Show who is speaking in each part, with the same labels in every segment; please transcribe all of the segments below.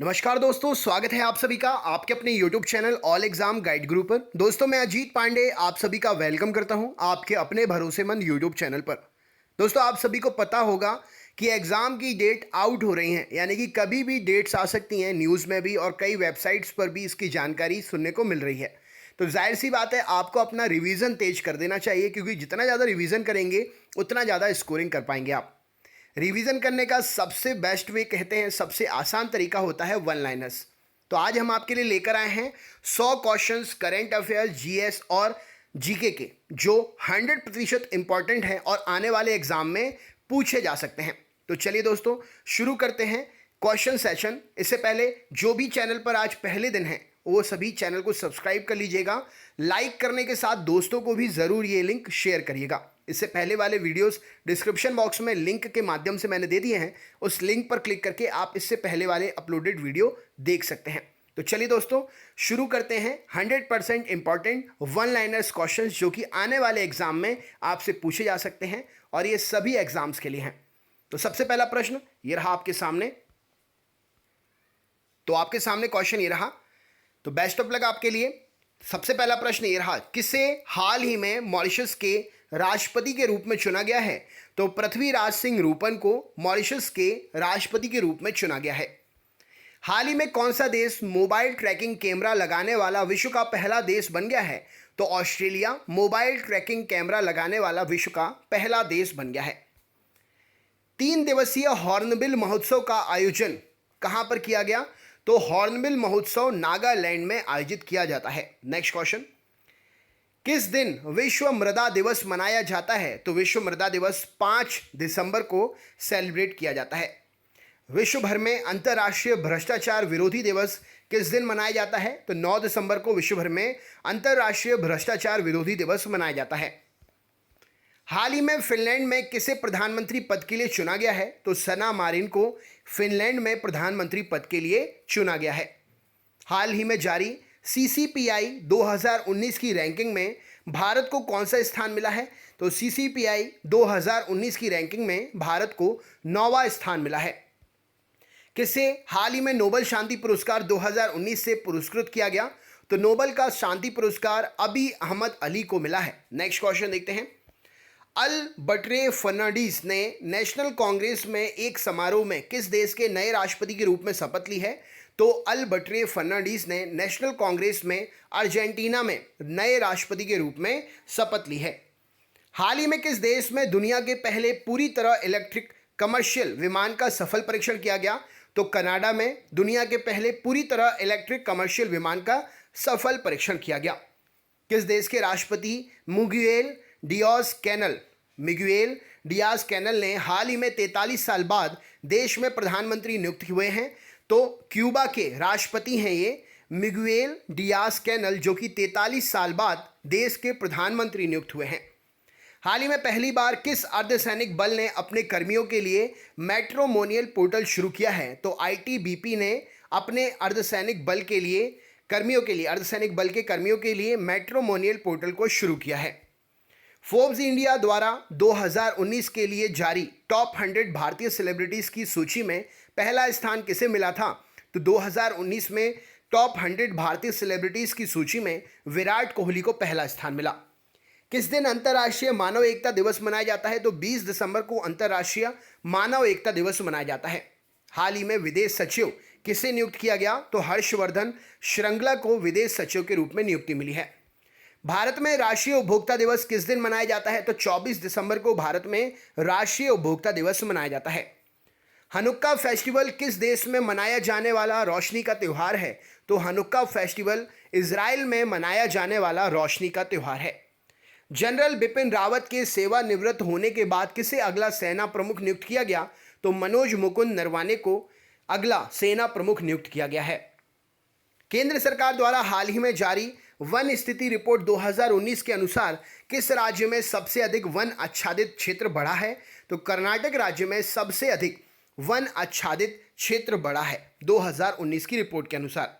Speaker 1: नमस्कार दोस्तों, स्वागत है आप सभी का आपके अपने YouTube channel all exam guide group पर। दोस्तों मैं अजीत पांडे आप सभी का वेलकम करता हूं आपके अपने भरोसेमंद YouTube चैनल पर। दोस्तों आप सभी को पता होगा कि एग्ज़ाम की डेट आउट हो रही हैं, यानी कि कभी भी डेट्स आ सकती हैं, न्यूज़ में भी और कई वेबसाइट्स पर भी इसकी जानकारी सुनने को मिल रही है। तो जाहिर सी बात है आपको अपना रिवीजन तेज कर देना चाहिए, क्योंकि जितना ज़्यादा रिवीजन करेंगे उतना ज़्यादा स्कोरिंग कर पाएंगे आप। रिवीजन करने का सबसे बेस्ट वे कहते हैं, सबसे आसान तरीका होता है वन लाइनर्स। तो आज हम आपके लिए लेकर आए हैं 100 क्वेश्चंस करंट अफेयर्स, जीएस और जीके के, जो 100% इंपॉर्टेंट हैं और आने वाले एग्जाम में पूछे जा सकते हैं। तो चलिए दोस्तों शुरू करते हैं क्वेश्चन सेशन। इससे पहले जो भी चैनल पर आज पहले दिन है वो सभी चैनल को सब्सक्राइब कर लीजिएगा। लाइक करने के साथ दोस्तों को भी ज़रूर ये लिंक शेयर करिएगा। इससे पहले वाले वीडियोस डिस्क्रिप्शन बॉक्स में लिंक के माध्यम से मैंने दे दिए हैं, उस लिंक पर क्लिक करके आप इससे पहले वाले अपलोडेड वीडियो देख सकते हैं। तो चलिए दोस्तों शुरू करते हैं 100% इंपॉर्टेंट वन लाइनर्स क्वेश्चंस, जो कि आने वाले एग्जाम में आपसे पूछे जा सकते हैं और ये सभी एग्जाम्स के लिए हैं। तो सबसे पहला प्रश्न ये रहा आपके सामने। तो आपके सामने क्वेश्चन ये रहा, तो बेस्ट ऑफ लक आपके लिए। सबसे पहला प्रश्न ये रहा, किसे हाल ही में मॉरिशस के राष्ट्रपति के रूप में चुना गया है? तो पृथ्वीराज सिंह रूपन को मॉरिशस के राष्ट्रपति के रूप में चुना गया है। हाल ही में कौन सा देश मोबाइल ट्रैकिंग कैमरा लगाने वाला विश्व का पहला देश बन गया है? तो ऑस्ट्रेलिया मोबाइल ट्रैकिंग कैमरा लगाने वाला विश्व का पहला देश बन गया है। 3 दिवसीय हॉर्नबिल महोत्सव का आयोजन कहां पर किया गया? तो हॉर्नबिल महोत्सव नागालैंड में आयोजित किया जाता है। नेक्स्ट क्वेश्चन, किस दिन विश्व मृदा दिवस मनाया जाता है? तो विश्व मृदा दिवस 5 दिसंबर को सेलिब्रेट किया जाता है। विश्व भर में अंतर्राष्ट्रीय भ्रष्टाचार विरोधी दिवस किस दिन मनाया जाता है? तो 9 दिसंबर को विश्व भर में अंतर्राष्ट्रीय भ्रष्टाचार विरोधी दिवस मनाया जाता है। हाल ही में फिनलैंड में किसे प्रधानमंत्री पद के लिए चुना गया है? तो सना मारिन को फिनलैंड में प्रधानमंत्री पद के लिए चुना गया है। हाल ही में जारी CCPI 2019 की रैंकिंग में भारत को कौन सा स्थान मिला है? तो CCPI 2019 की रैंकिंग में भारत को 9वां स्थान मिला है। किसे हाल ही में नोबेल शांति पुरस्कार 2019 से पुरस्कृत किया गया? तो नोबेल का शांति पुरस्कार अबी अहमद अली को मिला है। नेक्स्ट क्वेश्चन देखते हैं। अल्बर्टे फर्नांडीज ने नेशनल कांग्रेस में एक समारोह में किस देश के नए राष्ट्रपति के रूप में शपथ ली है? तो अल्बर्टे फर्नांडीज ने नेशनल कांग्रेस में अर्जेंटीना में नए राष्ट्रपति के रूप में शपथ ली है। हाल ही में किस देश में दुनिया के पहले पूरी तरह इलेक्ट्रिक कमर्शियल विमान का सफल परीक्षण किया गया? तो कनाडा में दुनिया के पहले पूरी तरह इलेक्ट्रिक कमर्शियल विमान का सफल परीक्षण किया गया। किस देश के राष्ट्रपति मिगुएल डियाज कैनल ने हाल ही में 43 साल बाद देश में प्रधानमंत्री नियुक्त हुए हैं? तो क्यूबा के राष्ट्रपति हैं ये मिगुएल डियाज कैनल, जो कि 43 साल बाद देश के प्रधानमंत्री नियुक्त हुए हैं। हाल ही में पहली बार किस अर्धसैनिक बल ने अपने कर्मियों के लिए मैट्रिमोनियल पोर्टल शुरू किया है? तो ITBP ने अपने अर्धसैनिक बल के कर्मियों के लिए मैट्रिमोनियल पोर्टल को शुरू किया है। फोर्ब्स इंडिया द्वारा 2019 के लिए जारी टॉप 100 भारतीय सेलिब्रिटीज की सूची में पहला स्थान किसे मिला था? तो 2019 में टॉप 100 भारतीय सेलिब्रिटीज की सूची में विराट कोहली को पहला स्थान मिला। किस दिन अंतर्राष्ट्रीय मानव एकता दिवस मनाया जाता है? तो 20 दिसंबर को अंतर्राष्ट्रीय मानव एकता दिवस मनाया जाता है। हाल ही में विदेश सचिव किसे नियुक्त किया गया? तो हर्षवर्धन श्रृंगला को विदेश सचिव के रूप में नियुक्ति मिली है। भारत में राष्ट्रीय उपभोक्ता दिवस किस दिन मनाया जाता है? तो 24 दिसंबर को भारत में राष्ट्रीय उपभोक्ता दिवस मनाया जाता है। हनुक्का फेस्टिवल किस देश में मनाया जाने वाला रोशनी का त्यौहार है? तो हनुक्का फेस्टिवल इजराइल में मनाया जाने वाला रोशनी का त्यौहार है। जनरल बिपिन रावत के सेवानिवृत्त होने के बाद किसे अगला सेना प्रमुख नियुक्त किया गया? तो मनोज मुकुंद नरवाने को अगला सेना प्रमुख नियुक्त किया गया है। केंद्र सरकार द्वारा हाल ही में जारी वन स्थिति रिपोर्ट 2019 के अनुसार किस राज्य में सबसे अधिक वन आच्छादित क्षेत्र बढ़ा है? तो कर्नाटक राज्य में सबसे अधिक वन आच्छादित क्षेत्र बढ़ा है 2019 की रिपोर्ट के अनुसार।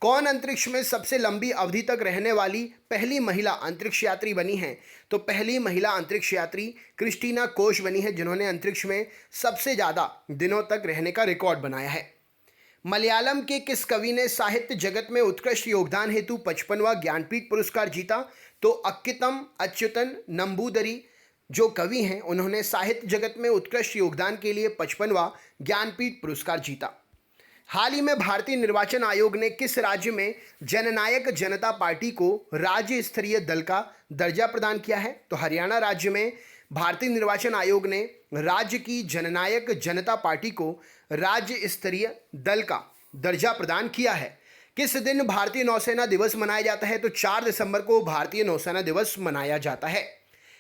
Speaker 1: कौन अंतरिक्ष में सबसे लंबी अवधि तक रहने वाली पहली महिला अंतरिक्ष यात्री बनी है? तो पहली महिला अंतरिक्ष यात्री क्रिस्टीना कोच बनी है, जिन्होंने अंतरिक्ष में सबसे ज़्यादा दिनों तक रहने का रिकॉर्ड बनाया है। मलयालम के किस कवि ने साहित्य जगत में उत्कृष्ट योगदान हेतु 55वां ज्ञानपीठ पुरस्कार जीता? तो अक्कितम अच्युतन नंबूदरी जो कवि हैं उन्होंने साहित्य जगत में उत्कृष्ट योगदान के लिए 55वां ज्ञानपीठ पुरस्कार जीता। हाल ही में भारतीय निर्वाचन आयोग ने किस राज्य में जननायक जनता पार्टी को राज्य स्तरीय दल का दर्जा प्रदान किया है? तो हरियाणा राज्य में भारतीय निर्वाचन आयोग ने राज्य की जननायक जनता पार्टी को राज्य स्तरीय दल का दर्जा प्रदान किया है। किस दिन भारतीय नौसेना दिवस मनाया जाता है? तो 4 दिसंबर को भारतीय नौसेना दिवस मनाया जाता है।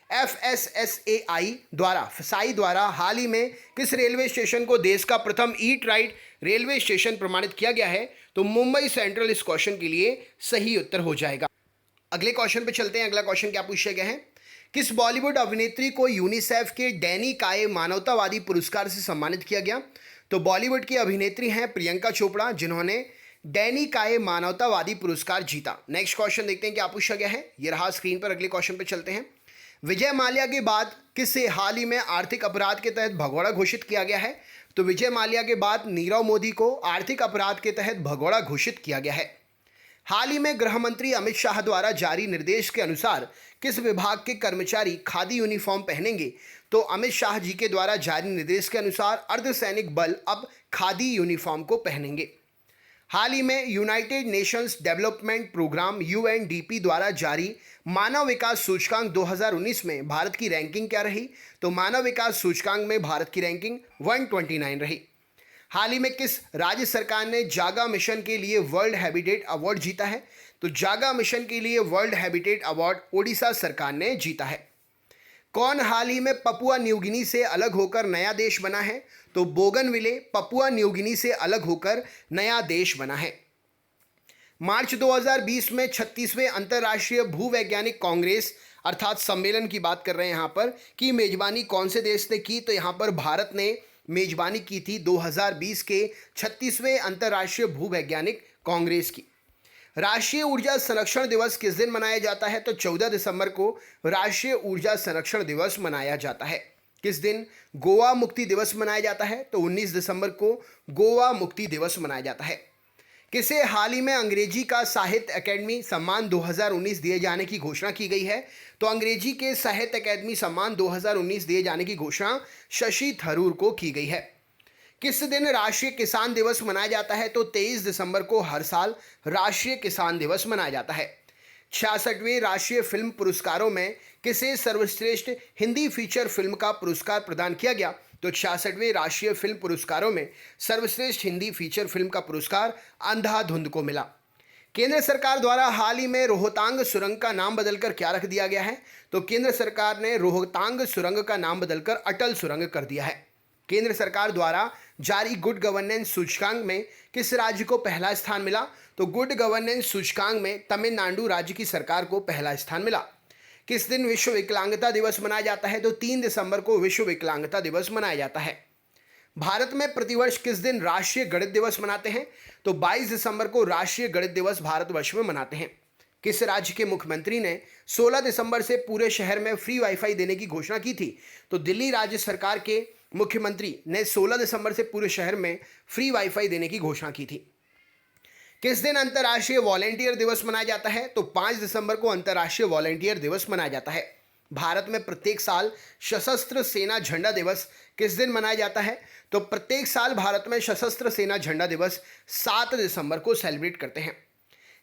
Speaker 1: FSSAI द्वारा फसाई द्वारा हाल ही में किस रेलवे स्टेशन को देश का प्रथम ईट राइट रेलवे स्टेशन प्रमाणित किया गया है? तो मुंबई सेंट्रल इस क्वेश्चन के लिए सही उत्तर हो जाएगा। अगले क्वेश्चन पे चलते हैं। अगला क्वेश्चन क्या पूछा गया है? किस बॉलीवुड अभिनेत्री को यूनिसेफ के डैनी काय मानवतावादी पुरस्कार से सम्मानित किया गया? तो बॉलीवुड की अभिनेत्री हैं प्रियंका चोपड़ा जिन्होंने डैनी काय मानवतावादी पुरस्कार जीता। नेक्स्ट क्वेश्चन देखते हैं क्या पूछा गया है। ये रहा स्क्रीन पर। अगले क्वेश्चन पे चलते हैं। विजय माल्या के बाद किसे हाल ही में आर्थिक अपराध के तहत भगोड़ा घोषित किया गया है? तो विजय माल्या के बाद नीरव मोदी को आर्थिक अपराध के तहत भगोड़ा घोषित किया गया है। हाल ही में गृह मंत्री अमित शाह द्वारा जारी निर्देश के अनुसार किस विभाग के कर्मचारी खादी यूनिफॉर्म पहनेंगे? तो अमित शाह जी के द्वारा जारी निर्देश के अनुसार अर्धसैनिक बल अब खादी यूनिफॉर्म को पहनेंगे। हाल ही में United Nations Development Programme UNDP द्वारा जारी मानव विकास सूचकांक 2019 में भारत की रैंकिंग क्या रही? तो मानव विकास सूचकांक में भारत की रैंकिंग 129 रही। हाल ही में किस राज्य सरकार ने जागा मिशन के लिए वर्ल्ड हैबिटेट अवार्ड जीता है? तो जागा मिशन के लिए वर्ल्ड हैबिटेट अवार्ड ओडिशा सरकार ने जीता है। कौन हाल ही में पपुआ न्यू गिनी से अलग होकर नया देश बना है? तो बोगनविले पपुआ न्यू गिनी से अलग होकर नया देश बना है। मार्च 2020 में 36वें अंतर्राष्ट्रीय भूवैज्ञानिक कांग्रेस अर्थात सम्मेलन की बात कर रहे हैं यहाँ पर की मेजबानी कौन से देश ने की? तो यहाँ पर भारत ने मेजबानी की थी 2020 के 36वें अंतर्राष्ट्रीय भूवैज्ञानिक कांग्रेस की। राष्ट्रीय ऊर्जा संरक्षण दिवस किस दिन मनाया जाता है? तो 14 दिसंबर को राष्ट्रीय ऊर्जा संरक्षण दिवस मनाया जाता है। किस दिन गोवा मुक्ति दिवस मनाया जाता है? तो 19 दिसंबर को गोवा मुक्ति दिवस मनाया जाता है। किसे हाल ही में अंग्रेजी का साहित्य अकेडमी सम्मान 2019 दिए जाने की घोषणा की गई है? तो अंग्रेजी के साहित्य अकेडमी सम्मान 2019 दिए जाने की घोषणा शशि थरूर को की गई है। किस दिन राष्ट्रीय किसान दिवस मनाया जाता है? तो 23 दिसंबर को हर साल राष्ट्रीय किसान दिवस मनाया जाता है। 66वें राष्ट्रीय फिल्म पुरस्कारों में किसे सर्वश्रेष्ठ हिंदी फीचर फिल्म का पुरस्कार प्रदान किया गया? तो 66वें राष्ट्रीय फिल्म पुरस्कारों में सर्वश्रेष्ठ हिंदी फीचर फिल्म का पुरस्कार अंधाधुंध को मिला। केंद्र सरकार द्वारा हाल ही में रोहतांग सुरंग का नाम बदलकर क्या रख दिया गया है? तो केंद्र सरकार ने रोहतांग सुरंग का नाम बदलकर अटल सुरंग कर दिया है। केंद्र सरकार द्वारा जारी गुड गवर्नेंस सूचकांक में किस राज्य को पहला स्थान मिला? तो गुड गवर्नेंस सूचकांक में तमिलनाडु राज्य की सरकार को पहला स्थान मिला। किस दिन विश्व विकलांगता दिवस मनाया जाता है? तो 3 दिसंबर को विश्व विकलांगता दिवस मनाया जाता है। भारत में प्रतिवर्ष किस दिन राष्ट्रीय गणित दिवस मनाते हैं? तो 22 दिसंबर को राष्ट्रीय गणित दिवस भारतवर्ष में मनाते हैं। किस राज्य के मुख्यमंत्री ने 16 दिसंबर से पूरे शहर में फ्री वाईफाई देने की घोषणा की थी? तो दिल्ली राज्य सरकार के मुख्यमंत्री ने 16 दिसंबर से पूरे शहर में फ्री वाईफाई देने की घोषणा की थी। किस दिन अंतर्राष्ट्रीय वॉलेंटियर दिवस मनाया जाता है? तो 5 दिसंबर को अंतर्राष्ट्रीय वॉलेंटियर दिवस मनाया जाता है। भारत में प्रत्येक साल सशस्त्र सेना झंडा दिवस किस दिन मनाया जाता है? तो प्रत्येक साल भारत में सशस्त्र सेना झंडा दिवस 7 दिसंबर को सेलिब्रेट करते हैं।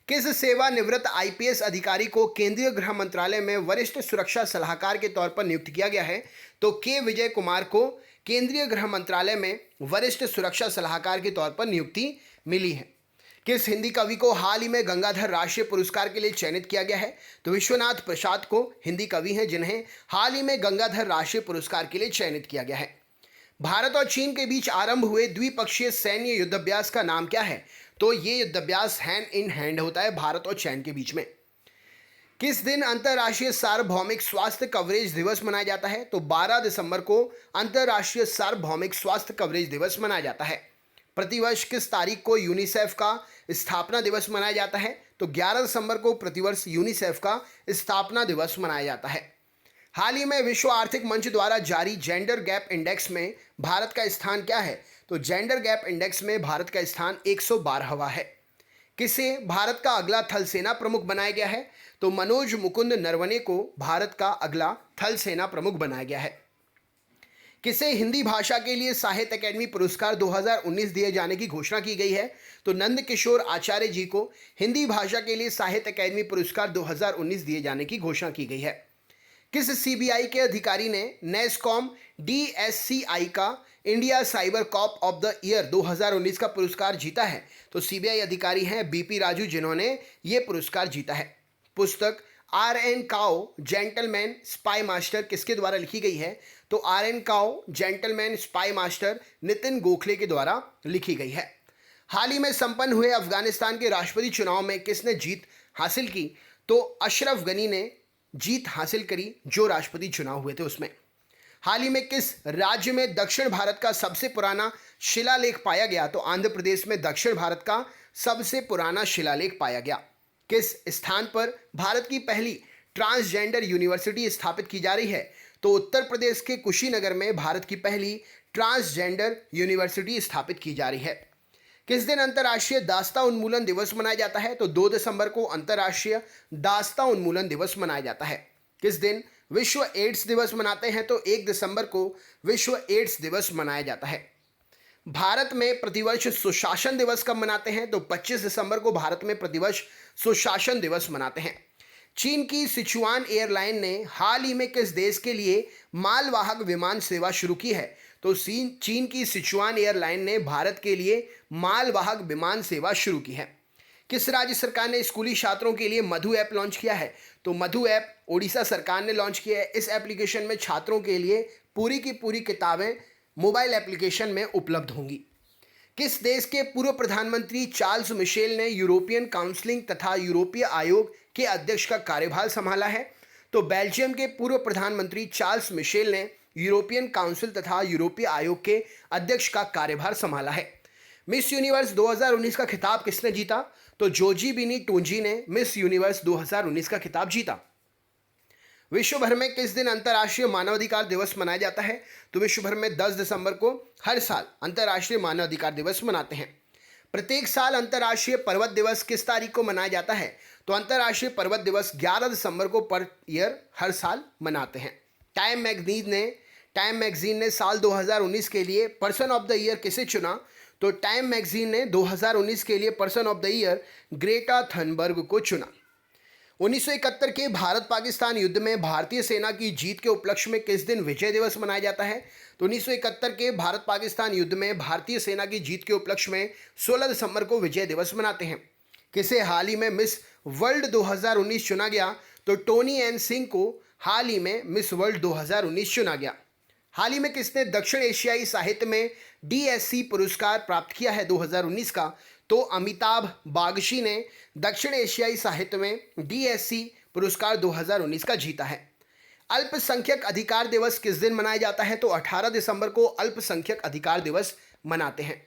Speaker 1: किस सेवानिवृत्त IPS अधिकारी को केंद्रीय गृह मंत्रालय में वरिष्ठ सुरक्षा सलाहकार के तौर पर नियुक्त किया गया है? तो के विजय कुमार को केंद्रीय गृह मंत्रालय में वरिष्ठ सुरक्षा सलाहकार के तौर पर नियुक्ति मिली है। किस हिंदी कवि को हाल ही में गंगाधर राष्ट्रीय पुरस्कार के लिए चयनित किया गया है? तो विश्वनाथ प्रसाद को हिंदी कवि हैं जिन्हें हाल ही में गंगाधर राष्ट्रीय पुरस्कार के लिए चयनित किया गया है। भारत और चीन के बीच आरंभ हुए द्विपक्षीय सैन्य युद्धाभ्यास का नाम क्या है? तो ये युद्धाभ्यास हैंड इन हैंड होता है भारत और चीन के बीच में। किस दिन अंतर्राष्ट्रीय सार्वभौमिक स्वास्थ्य कवरेज दिवस मनाया जाता है? तो 12 दिसंबर को अंतर्राष्ट्रीय सार्वभौमिक स्वास्थ्य कवरेज दिवस मनाया जाता है। प्रतिवर्ष किस तारीख को यूनिसेफ का स्थापना दिवस मनाया जाता है? तो 11 दिसंबर को प्रतिवर्ष यूनिसेफ का स्थापना दिवस मनाया जाता है। हाल ही में विश्व आर्थिक मंच द्वारा जारी जेंडर गैप इंडेक्स में भारत का स्थान क्या है? तो जेंडर गैप इंडेक्स में भारत का स्थान 112वां है। किसे भारत का अगला थल सेना प्रमुख बनाया गया है? तो मनोज मुकुंद नरवणे को भारत का अगला थल सेना प्रमुख बनाया गया है। किसे हिंदी भाषा के लिए साहित्य अकादमी पुरस्कार 2019 दिए जाने की घोषणा की गई है? तो नंद किशोर आचार्य जी को हिंदी भाषा के लिए साहित्य अकादमी पुरस्कार 2019 दिए जाने की घोषणा की गई है। किस सीबीआई के अधिकारी ने नेस्कॉम डीएससीआई का India cyber cop of the year 2019 का पुरस्कार जीता है? तो सीबीआई अधिकारी हैं बीपी राजू, जिन्होंने ये पुरस्कार जीता है। पुस्तक R N. Kao gentleman spymaster किसके द्वारा लिखी गई है? तो R N. Kao gentleman spymaster Nitin Gokhale के द्वारा लिखी गई है। हाल ही में संपन्न हुए अफगानिस्तान के राष्ट्रपति चुनाव में किसने जीत हासिल की? तो अशरफ गनी ने जीत हासिल करी जो राष्ट्रपति चुनाव हुए थे उसमें। हाल ही में किस राज्य में दक्षिण भारत का सबसे पुराना शिलालेख पाया गया? तो आंध्र प्रदेश में दक्षिण भारत का सबसे पुराना शिलालेख पाया गया। किस स्थान पर भारत की पहली ट्रांसजेंडर यूनिवर्सिटी स्थापित की जा रही है? तो उत्तर प्रदेश के कुशीनगर में भारत की पहली ट्रांसजेंडर यूनिवर्सिटी स्थापित की जा रही है। किस दिन अंतर्राष्ट्रीय दास्ता उन्मूलन दिवस मनाया जाता है? तो 2 दिसंबर को अंतर्राष्ट्रीय दास्ता उन्मूलन दिवस मनाया जाता है। किस दिन विश्व एड्स दिवस मनाते हैं? तो 1 दिसंबर को विश्व एड्स दिवस मनाया जाता है। भारत में प्रतिवर्ष सुशासन दिवस कब मनाते हैं? तो 25 दिसंबर को भारत में प्रतिवर्ष सुशासन दिवस मनाते हैं। चीन की सिचुआन एयरलाइन ने हाल ही में किस देश के लिए मालवाहक विमान सेवा शुरू की है? तो चीन की सिचुआन एयरलाइन ने भारत के लिए मालवाहक विमान सेवा शुरू की है। किस राज्य सरकार ने स्कूली छात्रों के लिए मधु ऐप लॉन्च किया है? तो मधु ऐप ओडिशा सरकार ने लॉन्च किया है। इस एप्लीकेशन में छात्रों के लिए पूरी की पूरी किताबें मोबाइल एप्लीकेशन में उपलब्ध होंगी। किस देश के पूर्व प्रधानमंत्री चार्ल्स मिशेल ने यूरोपियन काउंसिल तथा यूरोपीय आयोग के अध्यक्ष का कार्यभार संभाला है? तो बेल्जियम के पूर्व प्रधानमंत्री चार्ल्स मिशेल ने यूरोपियन काउंसिल तथा यूरोपीय आयोग के अध्यक्ष का कार्यभार संभाला है। मिस यूनिवर्स 2019 का खिताब किसने जीता? तो जोजीबिनी टोंजी ने मिस यूनिवर्स 2019 का खिताब जीता। विश्व भर में किस दिन अंतर्राष्ट्रीय मानवाधिकार दिवस मनाया जाता है? तो विश्व भर में 10 दिसंबर को हर साल अंतर्राष्ट्रीय मानवाधिकार दिवस मनाते हैं। प्रत्येक साल अंतर्राष्ट्रीय पर्वत दिवस किस तारीख को मनाया जाता है? तो अंतर्राष्ट्रीय पर्वत दिवस 11 दिसंबर को पर ईयर हर साल मनाते हैं। टाइम मैगजीन ने साल 2019 के लिए पर्सन ऑफ द ईयर किसे चुना? तो टाइम मैगजीन ने 2019 के लिए person of the year Greta Thunberg को चुना। 1971 के भारत पाकिस्तान युद्ध में भारतीय सेना की जीत के उपलक्ष्य में किस दिन विजय दिवस मनाया जाता है? तो 1971 के भारत पाकिस्तान युद्ध में भारतीय सेना की जीत के उपलक्ष्य में 16 दिसंबर को विजय दिवस मनाते हैं। किसे हाल ही में मिस वर्ल्ड 2019 चुना गया? तो टोनी एन सिंह को हाल ही में मिस वर्ल्ड 2019 चुना गया। हाल ही में किसने दक्षिण एशियाई साहित्य में डीएससी पुरस्कार प्राप्त किया है 2019 का? तो अमिताभ बागची ने दक्षिण एशियाई साहित्य में डीएससी पुरस्कार 2019 का जीता है। अल्पसंख्यक अधिकार दिवस किस दिन मनाया जाता है? तो 18 दिसंबर को अल्पसंख्यक अधिकार दिवस मनाते हैं।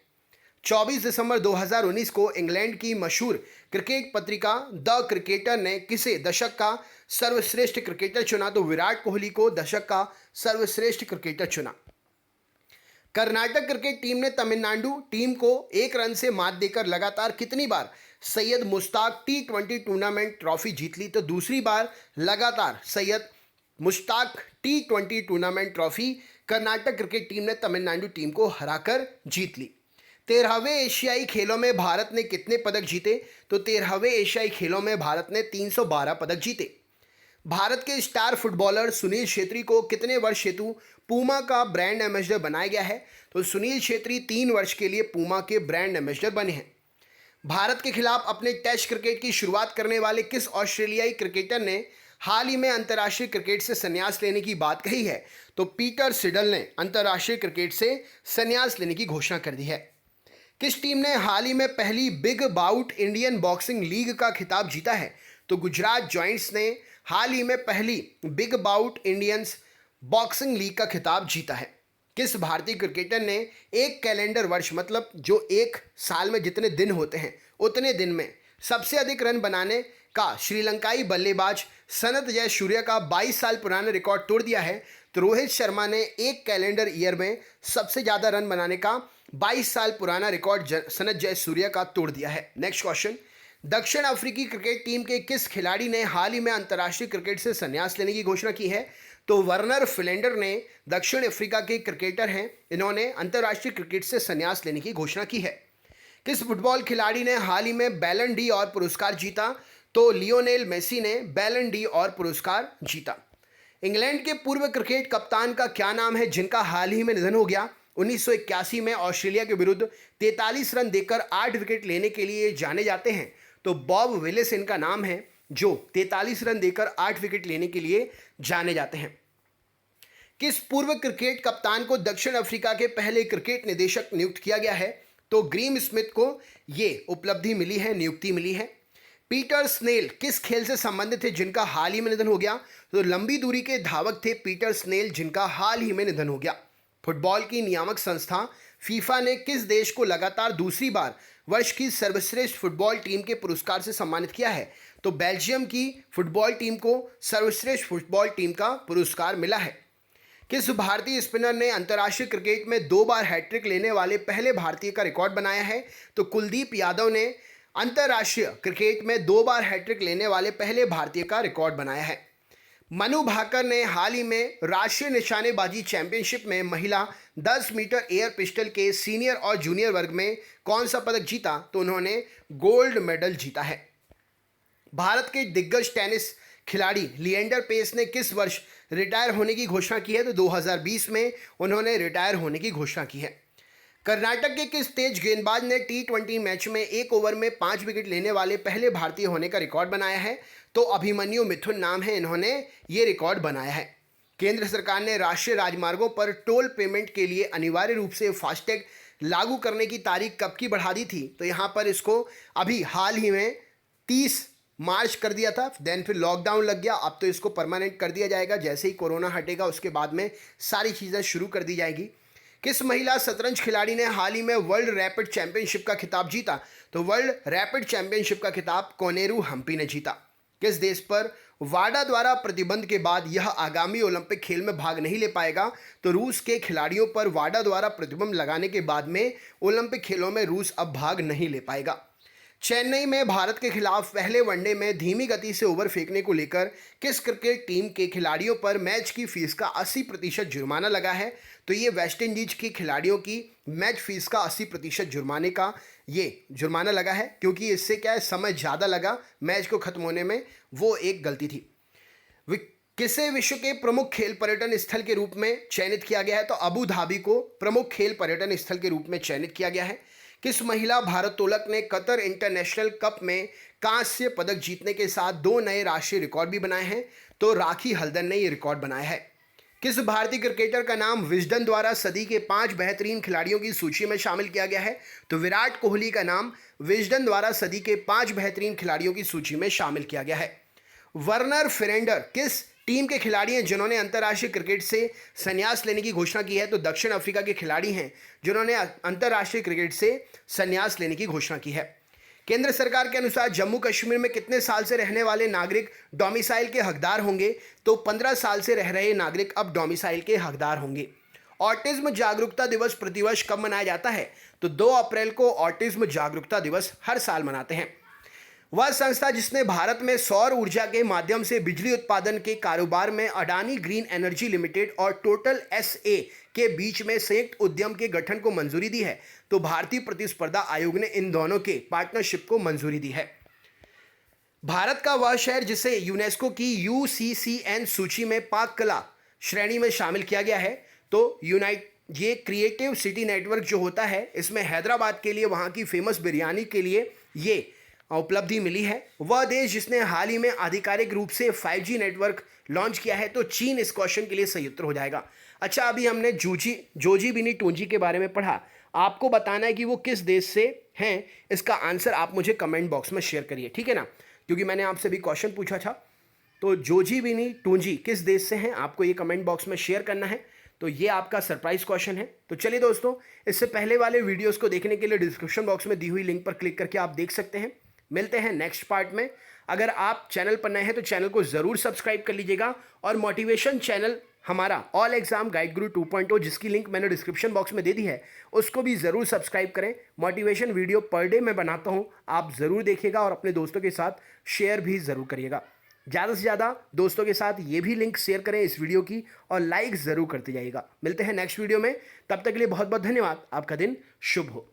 Speaker 1: 24 दिसंबर 2019 को इंग्लैंड की मशहूर क्रिकेट पत्रिका द क्रिकेटर ने किसे दशक का सर्वश्रेष्ठ क्रिकेटर चुना? तो विराट कोहली को दशक का सर्वश्रेष्ठ क्रिकेटर चुना। कर्नाटक क्रिकेट टीम ने तमिलनाडु टीम को 1 रन से मात देकर लगातार कितनी बार सैयद मुश्ताक टी20 टूर्नामेंट ट्रॉफी जीत ली? तो दूसरी बार लगातार सैयद मुश्ताक टी20 tournament trophy Karnataka cricket team ने तमिलनाडु टीम को हराकर जीत ली। 13वें एशियाई खेलों में भारत ने कितने पदक जीते? तो 13वें एशियाई खेलों में भारत ने 312 पदक जीते। भारत के स्टार फुटबॉलर सुनील छेत्री को कितने वर्ष हेतु पूमा का ब्रांड एम्बेसडर बनाया गया है? तो सुनील छेत्री 3 वर्ष के लिए पूमा के ब्रांड एम्बेसडर बने हैं। भारत के खिलाफ अपने टेस्ट क्रिकेट की शुरुआत करने वाले किस ऑस्ट्रेलियाई क्रिकेटर ने हाल ही में अंतर्राष्ट्रीय क्रिकेट से संन्यास लेने की बात कही है? तो पीटर सिडल ने अंतर्राष्ट्रीय क्रिकेट से संन्यास लेने की घोषणा कर दी है। किस टीम ने हाल ही में पहली Big Bout Indian Boxing League का खिताब जीता है? तो गुजरात जॉइंट्स ने हाल ही में पहली Big Bout Indians Boxing League का खिताब जीता है। किस भारतीय क्रिकेटर ने एक कैलेंडर वर्ष मतलब जो एक साल में जितने दिन होते हैं उतने दिन में सबसे अधिक रन बनाने का श्रीलंकाई बल्लेबाज सनत जयसूर्या का 22 साल पुराना रिकॉर्ड तोड़ दिया है? तो रोहित शर्मा ने एक कैलेंडर ईयर में सबसे ज़्यादा रन बनाने का 22 साल पुराना रिकॉर्ड सनत जयसूर्या का तोड़ दिया है। नेक्स्ट क्वेश्चन, दक्षिण अफ्रीकी क्रिकेट टीम के किस खिलाड़ी ने हाल ही में अंतर्राष्ट्रीय क्रिकेट से संन्यास लेने की घोषणा की है? तो वर्नर फिलेंडर ने दक्षिण अफ्रीका के क्रिकेटर हैं, इन्होंने अंतर्राष्ट्रीय क्रिकेट से संन्यास लेने की घोषणा की है। किस फुटबॉल खिलाड़ी ने हाल ही में बैलन डी और पुरस्कार जीता? तो लियोनेल मेसी ने बैलन डी और पुरस्कार जीता। इंग्लैंड के पूर्व क्रिकेट कप्तान का क्या नाम है जिनका हाल ही में निधन हो गया? 1981 में ऑस्ट्रेलिया के विरुद्ध 43 रन देकर 8 विकेट लेने के लिए जाने जाते हैं। तो बॉब विलिस इनका नाम है, जो 43 रन देकर 8 विकेट लेने के लिए जाने जाते हैं। किस पूर्व क्रिकेट कप्तान को दक्षिण अफ्रीका के पहले क्रिकेट निदेशक नियुक्त किया गया है? तो ग्रीम स्मिथ को ये उपलब्धि मिली है, नियुक्ति मिली है। पीटर स्नेल किस खेल से संबंधित थे जिनका हाल ही में निधन हो गया? तो लंबी दूरी के धावक थे पीटर स्नेल, जिनका हाल ही में निधन हो गया। फुटबॉल की नियामक संस्था फीफा ने किस देश को लगातार दूसरी बार वर्ष की सर्वश्रेष्ठ फुटबॉल टीम के पुरस्कार से सम्मानित किया है? तो बेल्जियम की फुटबॉल टीम को सर्वश्रेष्ठ फुटबॉल टीम का पुरस्कार मिला है। किस भारतीय स्पिनर ने अंतर्राष्ट्रीय क्रिकेट में 2 बार हैट्रिक लेने वाले पहले भारतीय का रिकॉर्ड बनाया है? तो कुलदीप यादव ने अंतर्राष्ट्रीय क्रिकेट में 2 बार हैट्रिक लेने वाले पहले भारतीय का रिकॉर्ड बनाया है। मनु भाकर ने हाल ही में राष्ट्रीय निशानेबाजी चैंपियनशिप में महिला 10 मीटर एयर पिस्टल के सीनियर और जूनियर वर्ग में कौन सा पदक जीता? तो उन्होंने गोल्ड मेडल जीता है। भारत के दिग्गज टेनिस खिलाड़ी लिएंडर पेस ने किस वर्ष रिटायर होने की घोषणा की है? तो 2020 में उन्होंने रिटायर होने की घोषणा की है। कर्नाटक के किस तेज गेंदबाज ने T20 मैच में 1 ओवर में 5 विकेट लेने वाले पहले भारतीय होने का रिकॉर्ड बनाया है? तो अभिमन्यु मिथुन नाम है, इन्होंने ये रिकॉर्ड बनाया है। केंद्र सरकार ने राष्ट्रीय राजमार्गों पर टोल पेमेंट के लिए अनिवार्य रूप से फास्टैग लागू करने की तारीख कब की बढ़ा दी थी? तो यहाँ पर इसको अभी हाल ही में 30 मार्च कर दिया था, देन फिर लॉकडाउन लग गया, अब तो इसको परमानेंट कर दिया जाएगा। जैसे ही कोरोना हटेगा उसके बाद में सारी चीज़ें शुरू कर दी जाएगी। किस महिला शतरंज खिलाड़ी ने हाल ही में वर्ल्ड रैपिड चैंपियनशिप का खिताब जीता? तो वर्ल्ड रैपिड चैंपियनशिप का खिताब कोनेरू हम्पी ने जीता। किस देश पर वाडा द्वारा प्रतिबंध के बाद यह आगामी ओलंपिक खेल में भाग नहीं ले पाएगा? तो रूस के खिलाड़ियों पर वाडा द्वारा प्रतिबंध लगाने के बाद में ओलंपिक खेलों में रूस अब भाग नहीं ले पाएगा। चेन्नई में भारत के खिलाफ पहले वनडे में धीमी गति से ओवर फेंकने को लेकर किस क्रिकेट टीम के खिलाड़ियों पर मैच की फीस का 80% जुर्माना लगा है? तो ये वेस्ट इंडीज के खिलाड़ियों की मैच फीस का 80% जुर्माने का ये जुर्माना लगा है, क्योंकि इससे क्या है, समय ज़्यादा लगा मैच को ख़त्म होने में, वो एक गलती थी। किसे विश्व के प्रमुख खेल पर्यटन स्थल के रूप में चयनित किया गया है? तो अबू धाबी को प्रमुख खेल पर्यटन स्थल के रूप में चयनित किया गया है। किस महिला भारोत्तोलक ने कतर इंटरनेशनल कप में कांस्य पदक जीतने के साथ 2 नए राष्ट्रीय रिकॉर्ड भी बनाए हैं? तो राखी हल्दर ने ये रिकॉर्ड बनाया है। किस भारतीय क्रिकेटर का नाम विजडन द्वारा सदी के 5 बेहतरीन खिलाड़ियों की सूची में शामिल किया गया है? तो विराट कोहली का नाम विजडन द्वारा सदी के 5 बेहतरीन खिलाड़ियों की सूची में शामिल किया गया है। वर्नर फिलेंडर किस टीम के खिलाड़ी हैं जिन्होंने अंतर्राष्ट्रीय क्रिकेट से संन्यास लेने की घोषणा की है? तो दक्षिण अफ्रीका के खिलाड़ी हैं जिन्होंने अंतर्राष्ट्रीय क्रिकेट से संन्यास लेने की घोषणा की है। केंद्र सरकार के अनुसार जम्मू कश्मीर में कितने साल से रहने वाले नागरिक डोमिसाइल के हकदार होंगे? तो 15 साल से रह रहे नागरिक अब डोमिसाइल के हकदार होंगे। ऑटिज्म जागरूकता दिवस प्रतिवर्ष कब मनाया जाता है? तो 2 अप्रैल को ऑटिज्म जागरूकता दिवस हर साल मनाते हैं। वह संस्था जिसने भारत में सौर ऊर्जा के माध्यम से बिजली उत्पादन के कारोबार में अडानी ग्रीन एनर्जी लिमिटेड और टोटल SA के बीच में संयुक्त उद्यम के गठन को मंजूरी दी है? तो भारतीय प्रतिस्पर्धा आयोग ने इन दोनों के पार्टनरशिप को मंजूरी दी है। भारत का वह शहर जिसे यूनेस्को की UCCN सूची में पाक कला श्रेणी में शामिल किया गया है? तो ये क्रिएटिव सिटी नेटवर्क जो होता है, इसमें हैदराबाद के लिए वहाँ की फेमस बिरयानी के लिए ये उपलब्धि मिली है। वह देश जिसने हाल ही में आधिकारिक रूप से 5G नेटवर्क लॉन्च किया है? तो चीन इस क्वेश्चन के लिए सही उत्तर हो जाएगा। अच्छा, अभी हमने जोजी बिनी टोंजी के बारे में पढ़ा, आपको बताना है कि वो किस देश से हैं। इसका आंसर आप मुझे कमेंट बॉक्स में शेयर करिए, ठीक है ना, क्योंकि मैंने आपसे भी क्वेश्चन पूछा था। तो जोजी बिनी टोंजी किस देश से हैं, आपको ये कमेंट बॉक्स में शेयर करना है। तो ये आपका सरप्राइज क्वेश्चन है। तो चलिए दोस्तों, इससे पहले वाले वीडियोस को देखने के लिए डिस्क्रिप्शन बॉक्स में दी हुई लिंक पर क्लिक करके आप देख सकते हैं। मिलते हैं नेक्स्ट पार्ट में। अगर आप चैनल पर नए हैं तो चैनल को ज़रूर सब्सक्राइब कर लीजिएगा और मोटिवेशन चैनल हमारा ऑल एग्जाम गाइड गुरु 2.0 जिसकी लिंक मैंने डिस्क्रिप्शन बॉक्स में दे दी है, उसको भी ज़रूर सब्सक्राइब करें। मोटिवेशन वीडियो पर डे मैं बनाता हूं, आप ज़रूर देखिएगा और अपने दोस्तों के साथ शेयर भी ज़रूर करिएगा। ज़्यादा से ज़्यादा दोस्तों के साथ ये भी लिंक शेयर करें इस वीडियो की और लाइक ज़रूर करते जाइएगा। मिलते हैं नेक्स्ट वीडियो में, तब तक के लिए बहुत बहुत धन्यवाद। आपका दिन शुभ हो।